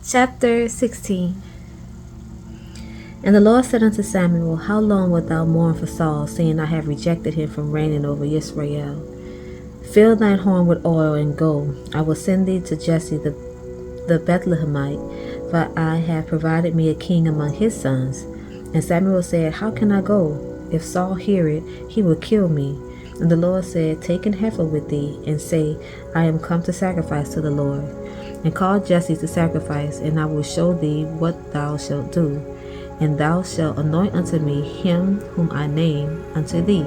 Chapter 16. And the Lord said unto Samuel, How long wilt thou mourn for Saul, seeing I have rejected him from reigning over Israel? Fill thine horn with oil, and go. I will send thee to Jesse the Bethlehemite, for I have provided me a king among his sons. And Samuel said, How can I go? If Saul hear it, he will kill me. And the Lord said, Take an heifer with thee, and say, I am come to sacrifice to the Lord. And call Jesse to sacrifice, and I will show thee what thou shalt do. And thou shalt anoint unto me him whom I name unto thee.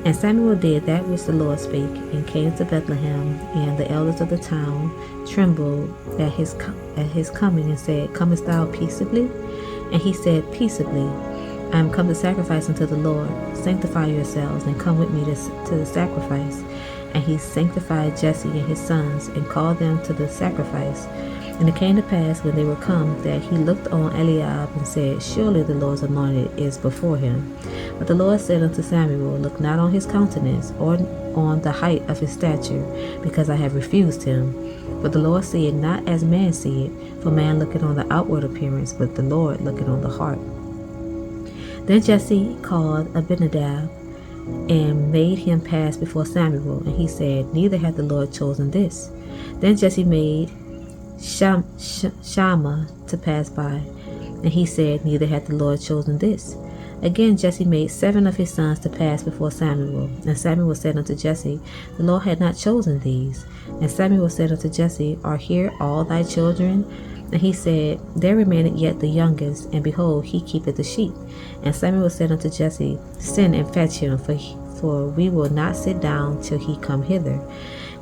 And Samuel did that which the Lord spake, and came to Bethlehem, and the elders of the town trembled at his coming, and said, Comest thou peaceably? And he said, Peaceably. I am come to sacrifice unto the Lord. Sanctify yourselves, and come with me to the sacrifice. And he sanctified Jesse and his sons, and called them to the sacrifice. And it came to pass, when they were come, that he looked on Eliab, and said, Surely the Lord's anointed is before him. But the Lord said unto Samuel, Look not on his countenance, or on the height of his stature, because I have refused him. But the Lord seeth not as man seeth, for man looketh on the outward appearance, but the Lord looketh on the heart. Then Jesse called Abinadab, and made him pass before Samuel, and he said, Neither hath the Lord chosen this. Then Jesse made Shammah to pass by, and he said, Neither hath the Lord chosen this. Again Jesse made 7 of his sons to pass before Samuel. And Samuel said unto Jesse, The Lord had not chosen these. And Samuel said unto Jesse, Are here all thy children? And he said, There remaineth yet the youngest, and behold, he keepeth the sheep. And Samuel said unto Jesse, Send and fetch him, for we will not sit down till he come hither.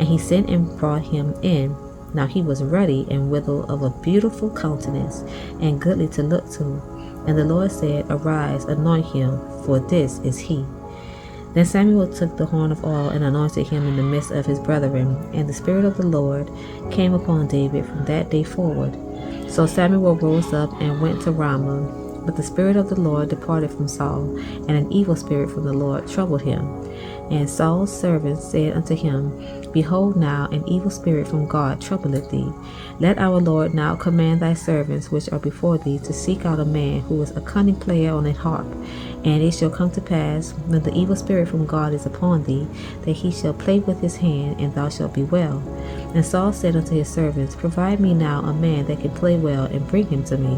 And he sent and brought him in. Now he was ruddy and withal, of a beautiful countenance, and goodly to look to. And the Lord said, Arise, anoint him, for this is he. Then Samuel took the horn of oil, and anointed him in the midst of his brethren. And the Spirit of the Lord came upon David from that day forward. So Samuel rose up and went to Ramah. But the Spirit of the Lord departed from Saul, and an evil spirit from the Lord troubled him. And Saul's servants said unto him, Behold, now an evil spirit from God troubleth thee. Let our Lord now command thy servants which are before thee to seek out a man who is a cunning player on a harp. And it shall come to pass, when the evil spirit from God is upon thee, that he shall play with his hand, and thou shalt be well. And Saul said unto his servants, Provide me now a man that can play well, and bring him to me.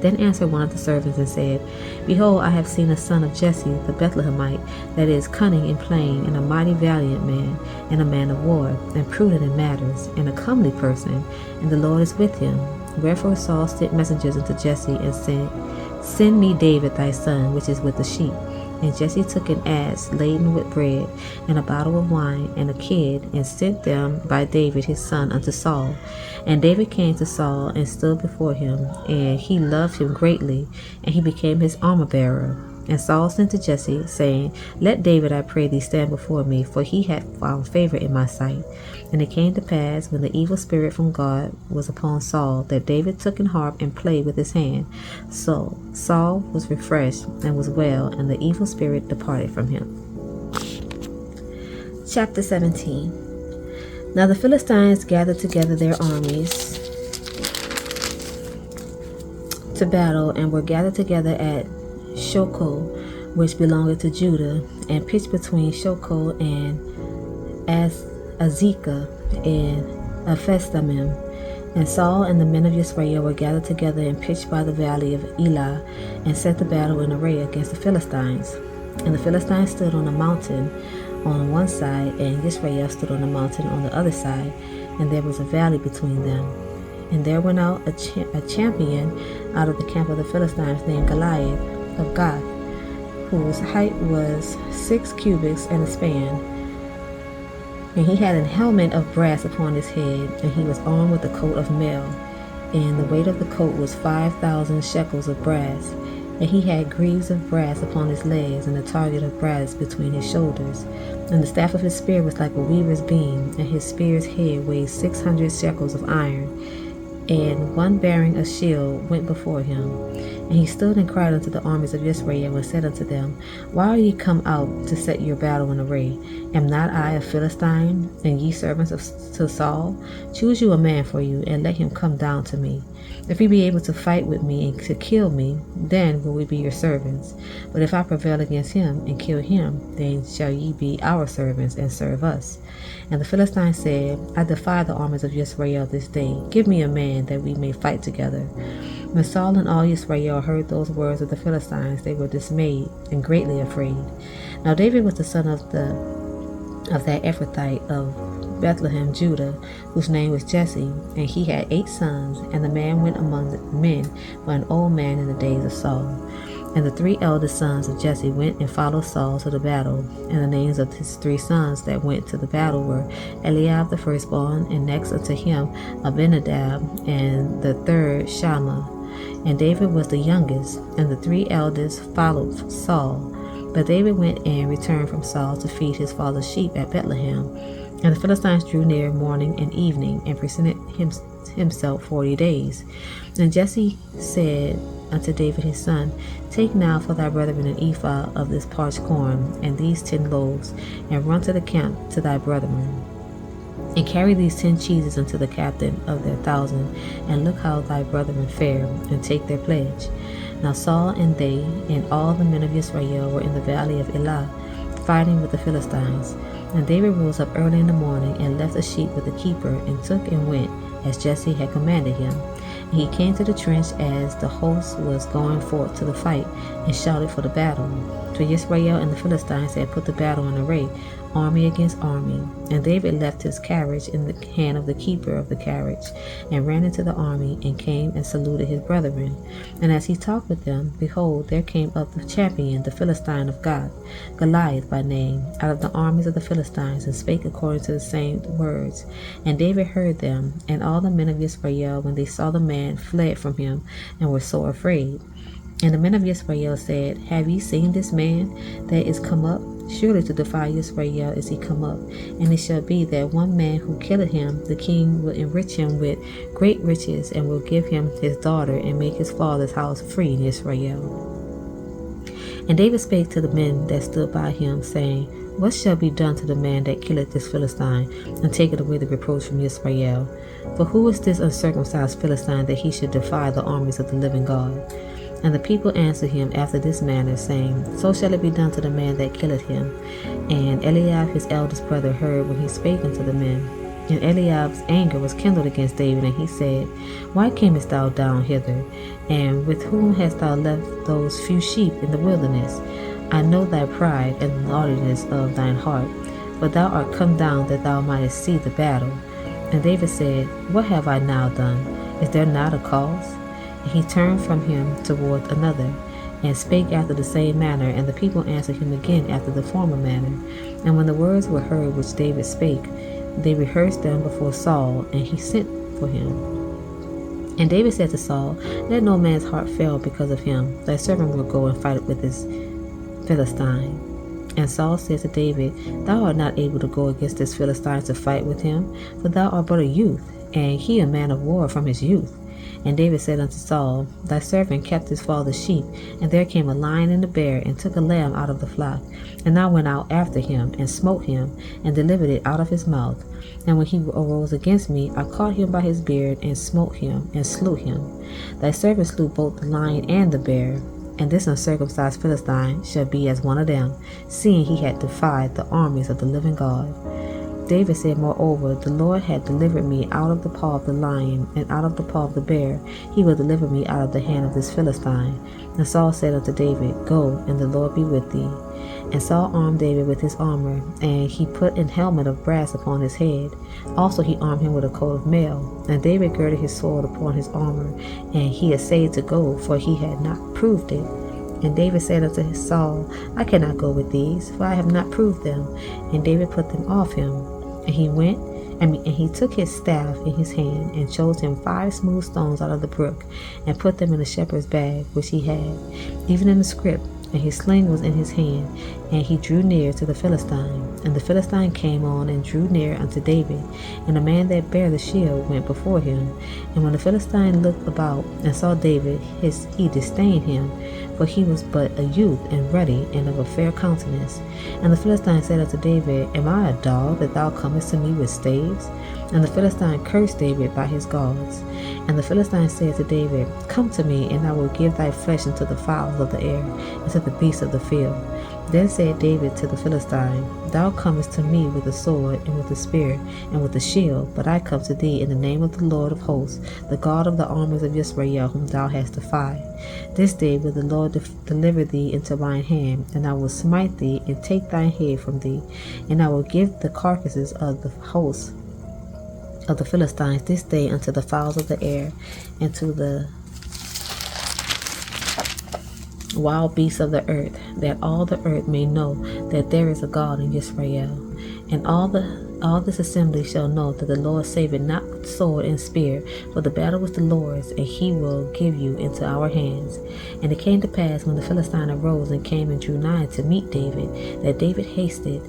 Then answered one of the servants and said, Behold, I have seen a son of Jesse the Bethlehemite, that is cunning in playing, and a mighty valiant man, and a man of war, and prudent in matters, and a comely person, and the Lord is with him. Wherefore Saul sent messengers unto Jesse, and said, Send me David thy son, which is with the sheep. And Jesse took an ass laden with bread, and a bottle of wine, and a kid, and sent them by David his son unto Saul. And David came to Saul, and stood before him, and he loved him greatly, and he became his armor-bearer. And Saul sent to Jesse, saying, Let David, I pray thee, stand before me, for he hath found favor in my sight. And it came to pass, when the evil spirit from God was upon Saul, that David took an harp and played with his hand. So Saul was refreshed and was well, and the evil spirit departed from him. Chapter 17. Now the Philistines gathered together their armies to battle, and were gathered together at Shoko, which belongeth to Judah, and pitched between Shoko and Azekah and Ephesdammim. And Saul and the men of Israel were gathered together and pitched by the valley of Elah, and set the battle in array against the Philistines. And the Philistines stood on a mountain on one side, and Israel stood on a mountain on the other side, and there was a valley between them. And there went out a champion out of the camp of the Philistines, named Goliath of Gath, whose height was 6 cubits and a span. And he had an helmet of brass upon his head, and he was armed with a coat of mail, and the weight of the coat was 5,000 shekels of brass. And he had greaves of brass upon his legs, and a target of brass between his shoulders. And the staff of his spear was like a weaver's beam, and his spear's head weighed 600 shekels of iron. And one bearing a shield went before him. And he stood and cried unto the armies of Israel, and said unto them, Why are ye come out to set your battle in array? Am not I a Philistine, and ye servants to Saul? Choose you a man for you, and let him come down to me. If he be able to fight with me and to kill me, then will we be your servants. But if I prevail against him and kill him, then shall ye be our servants and serve us. And the Philistine said, I defy the armies of Israel this day. Give me a man that we may fight together. When Saul and all Israel heard those words of the Philistines, they were dismayed and greatly afraid. Now David was the son of that Ephrathite of Bethlehem, Judah, whose name was Jesse, and he had 8 sons, and the man went among the men for an old man in the days of Saul. And the 3 eldest sons of Jesse went and followed Saul to the battle, and the names of his 3 sons that went to the battle were Eliab the firstborn, and next unto him Abinadab, and the third Shammah. And David was the youngest, and the 3 eldest followed Saul. But David went and returned from Saul to feed his father's sheep at Bethlehem. And the Philistines drew near morning and evening, and presented himself 40 days. And Jesse said unto David his son, Take now for thy brethren an ephah of this parched corn, and these 10 loaves, and run to the camp to thy brethren. And carry these 10 cheeses unto the captain of their 1,000, and look how thy brethren fare, and take their pledge. Now Saul and they, and all the men of Israel, were in the valley of Elah, fighting with the Philistines. And David rose up early in the morning, and left the sheep with the keeper, and took and went, as Jesse had commanded him. And he came to the trench as the host was going forth to the fight, and shouted for the battle. For Israel and the Philistines had put the battle in array, army against army. And David left his carriage in the hand of the keeper of the carriage, and ran into the army, and came and saluted his brethren. And as he talked with them, behold, there came up the champion, the Philistine of God, Goliath by name, out of the armies of the Philistines, and spake according to the same words. And David heard them, and all the men of Israel, when they saw the man, fled from him, and were sore afraid. And the men of Israel said, Have ye seen this man that is come up? Surely to defy Israel is he come up. And it shall be that one man who killeth him, the king will enrich him with great riches, and will give him his daughter, and make his father's house free in Israel. And David spake to the men that stood by him, saying, What shall be done to the man that killeth this Philistine, and taketh away the reproach from Israel? For who is this uncircumcised Philistine, that he should defy the armies of the living God? And the people answered him after this manner, saying, So shall it be done to the man that killeth him. And Eliab his eldest brother heard when he spake unto the men. And Eliab's anger was kindled against David, and he said, Why camest thou down hither? And with whom hast thou left those few sheep in the wilderness? I know thy pride and the naughtiness of thine heart, but thou art come down that thou mightest see the battle. And David said, What have I now done? Is there not a cause? And he turned from him toward another, and spake after the same manner, and the people answered him again after the former manner. And when the words were heard which David spake, they rehearsed them before Saul, and he sent for him. And David said to Saul, Let no man's heart fail because of him. Thy servant will go and fight with this Philistine. And Saul said to David, Thou art not able to go against this Philistine to fight with him, for thou art but a youth, and he a man of war from his youth. And David said unto Saul, Thy servant kept his father's sheep, and there came a lion and a bear, and took a lamb out of the flock. And I went out after him, and smote him, and delivered it out of his mouth. And when he arose against me, I caught him by his beard, and smote him, and slew him. Thy servant slew both the lion and the bear. And this uncircumcised Philistine shall be as one of them, seeing he had defied the armies of the living God. David said, Moreover, the Lord had delivered me out of the paw of the lion, and out of the paw of the bear. He will deliver me out of the hand of this Philistine. And Saul said unto David, Go, and the Lord be with thee. And Saul armed David with his armor, and he put an helmet of brass upon his head. Also he armed him with a coat of mail. And David girded his sword upon his armor, and he essayed to go, for he had not proved it. And David said unto Saul, I cannot go with these, for I have not proved them. And David put them off him. And he went, and he took his staff in his hand, and chose him 5 smooth stones out of the brook, and put them in a shepherd's bag which he had, even in the scrip and his sling was in his hand, and he drew near to the Philistine. And the Philistine came on and drew near unto David, and the man that bare the shield went before him. And when the Philistine looked about and saw David, he disdained him, for he was but a youth and ruddy and of a fair countenance. And the Philistine said unto David, Am I a dog that thou comest to me with staves? And the Philistine cursed David by his gods. And the Philistine said to David, Come to me, and I will give thy flesh unto the fowls of the air, and to the beasts of the field. Then said David to the Philistine, Thou comest to me with a sword, and with a spear, and with a shield, but I come to thee in the name of the Lord of hosts, the God of the armies of Israel, whom thou hast defied. This day will the Lord deliver thee into mine hand, and I will smite thee, and take thine head from thee, and I will give the carcasses of the hosts of the Philistines this day unto the fowls of the air, and to the wild beasts of the earth, that all the earth may know that there is a God in Israel. And all this assembly shall know that the Lord saveth not with sword and spear, for the battle is the Lord's, and he will give you into our hands. And it came to pass, when the Philistine arose and came and drew nigh to meet David, that David hasted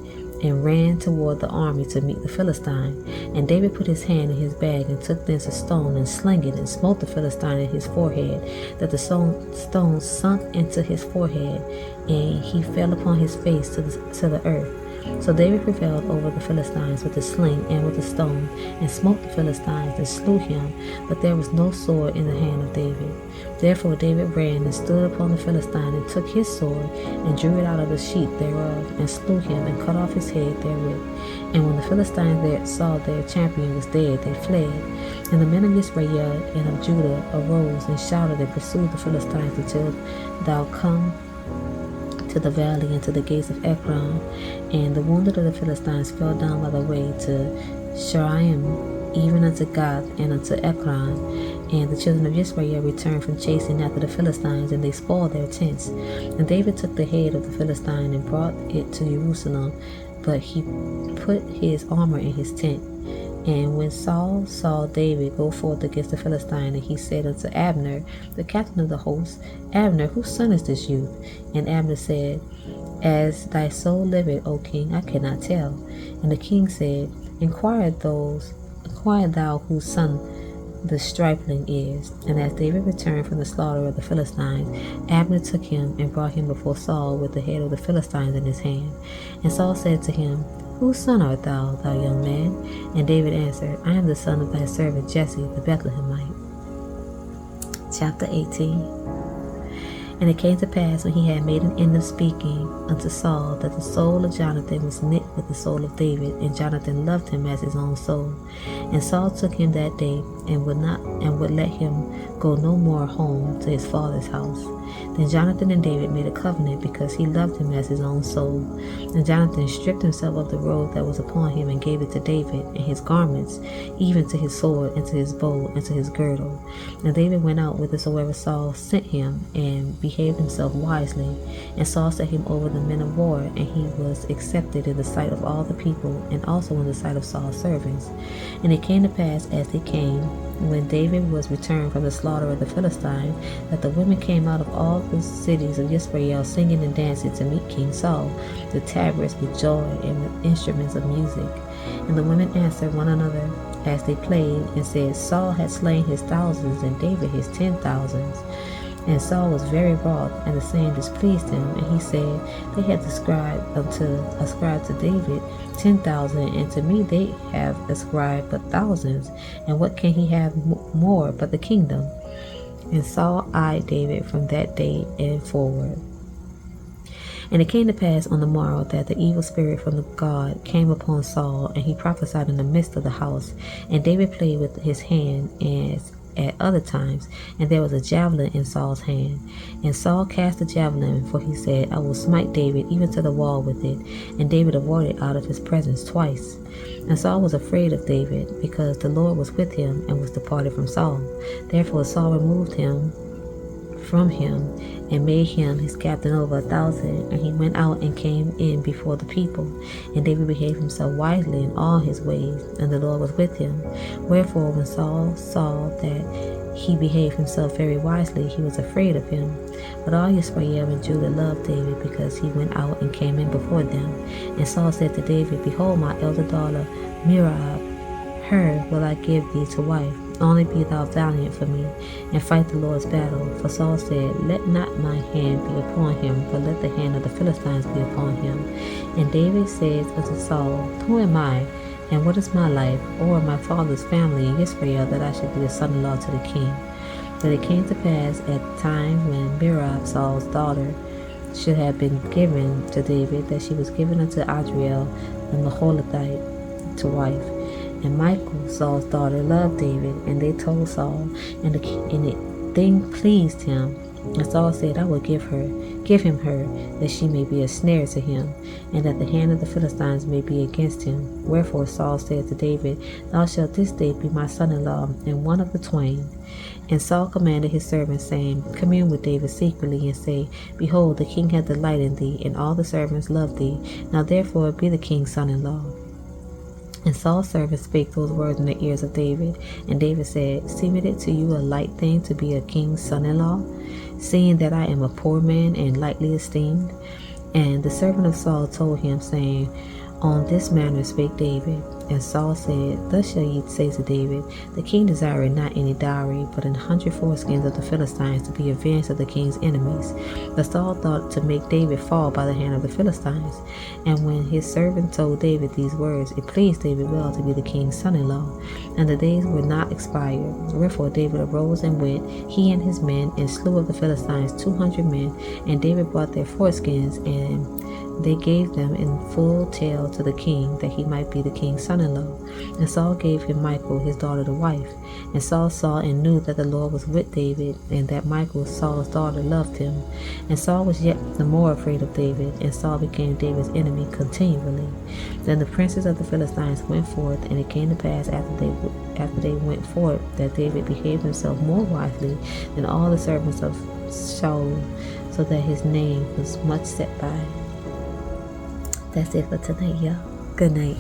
and ran toward the army to meet the Philistine. And David put his hand in his bag, and took thence a stone, and sling it, and smote the Philistine in his forehead, that the stone sunk into his forehead, and he fell upon his face to the earth. So David prevailed over the Philistines with the sling and with the stone, and smote the Philistines, and slew him, but there was no sword in the hand of David. Therefore David ran and stood upon the Philistine, and took his sword, and drew it out of the sheath thereof, and slew him, and cut off his head therewith. And when the Philistines there saw their champion was dead, they fled. And the men of Israel and of Judah arose and shouted and pursued the Philistines until thou come to the valley and to the gates of Ekron. And the wounded of the Philistines fell down by the way to J.A.M, even unto Gath and unto Ekron. And the children of Israel returned from chasing after the Philistines, and they spoiled their tents. And David took the head of the Philistine and brought it to Jerusalem, but he put his armor in his tent. And when Saul saw David go forth against the Philistine, and he said unto Abner, the captain of the host, Abner, whose son is this youth? And Abner said, As thy soul liveth, O king, I cannot tell. And the king said, Inquire thou whose son the stripling is. And as David returned from the slaughter of the Philistines, Abner took him and brought him before Saul with the head of the Philistines in his hand. And Saul said to him, Whose son art thou, thou young man? And David answered, I am the son of thy servant Jesse the Bethlehemite. Chapter 18. And it came to pass, when he had made an end of speaking unto Saul, that the soul of Jonathan was knit with the soul of David, and Jonathan loved him as his own soul. And Saul took him that day, and would let him go no more home to his father's house. Then Jonathan and David made a covenant, because he loved him as his own soul. And Jonathan stripped himself of the robe that was upon him, and gave it to David, and his garments, even to his sword, and to his bow, and to his girdle. And David went out whithersoever Saul sent him, and behaved himself wisely. And Saul set him over the men of war, and he was accepted in the sight of all the people, and also in the sight of Saul's servants. And it came to pass, as they came, when David was returned from the slaughter of the Philistine, that the women came out of all the cities of Israel, singing and dancing to meet King Saul, with tabrets, with joy, and with instruments of music. And the women answered one another as they played, and said, Saul had slain his thousands, and David his 10,000s. And Saul was very wroth, and the saying displeased him. And he said, They had ascribed to David 10,000, and to me they have ascribed but thousands. And what can he have more but the kingdom? And Saul eyed David from that day and forward. And it came to pass on the morrow that the evil spirit from the God came upon Saul, and he prophesied in the midst of the house. And David played with his hand as at other times, and there was a javelin in Saul's hand. And Saul cast the javelin, for he said, I will smite David even to the wall with it. And David avoided out of his presence twice. And Saul was afraid of David, because the Lord was with him, and was departed from Saul. Therefore Saul removed him from him, and made him his captain over 1,000. And he went out and came in before the people. And David behaved himself wisely in all his ways, and the Lord was with him. Wherefore, when Saul saw that he behaved himself very wisely, he was afraid of him. But all Israel and Judah loved David, because he went out and came in before them. And Saul said to David, Behold, my elder daughter Merab, her will I give thee to wife. Only be thou valiant for me, and fight the Lord's battle. For Saul said, Let not my hand be upon him, but let the hand of the Philistines be upon him. And David said unto Saul, Who am I, and what is my life, or my father's family in Israel, that I should be the son-in-law to the king? But it came to pass at the time when Merab, Saul's daughter, should have been given to David, that she was given unto Adriel the Meholathite to wife. And Michal, Saul's daughter, loved David, and they told Saul, and the thing pleased him. And Saul said, I will give him her, that she may be a snare to him, and that the hand of the Philistines may be against him. Wherefore Saul said to David, Thou shalt this day be my son-in-law, and one of the twain. And Saul commanded his servants, saying, Commune with David secretly, and say, Behold, the king hath delight in thee, and all the servants love thee. Now therefore be the king's son-in-law. And Saul's servants spake those words in the ears of David. And David said, Seemeth it to you a light thing to be a king's son-in-law, seeing that I am a poor man and lightly esteemed? And the servant of Saul told him, saying, On this manner spake David. And Saul said, Thus shall ye say to David, The king desireth not any dowry, but 100 foreskins of the Philistines, to be avenged of the king's enemies. But Saul thought to make David fall by the hand of the Philistines. And when his servant told David these words, it pleased David well to be the king's son-in-law. And the days were not expired. Wherefore David arose and went, he and his men, and slew of the Philistines 200 men. And David brought their foreskins, and they gave them in full tale to the king, that he might be the king's son-in-law. And Saul gave him Michal, his daughter, to wife. And Saul saw and knew that the Lord was with David, and that Michal, Saul's daughter, loved him. And Saul was yet the more afraid of David, and Saul became David's enemy continually. Then the princes of the Philistines went forth, and it came to pass after they went forth, that David behaved himself more wisely than all the servants of Saul, so that his name was much set by. That's it for tonight, y'all. Good night.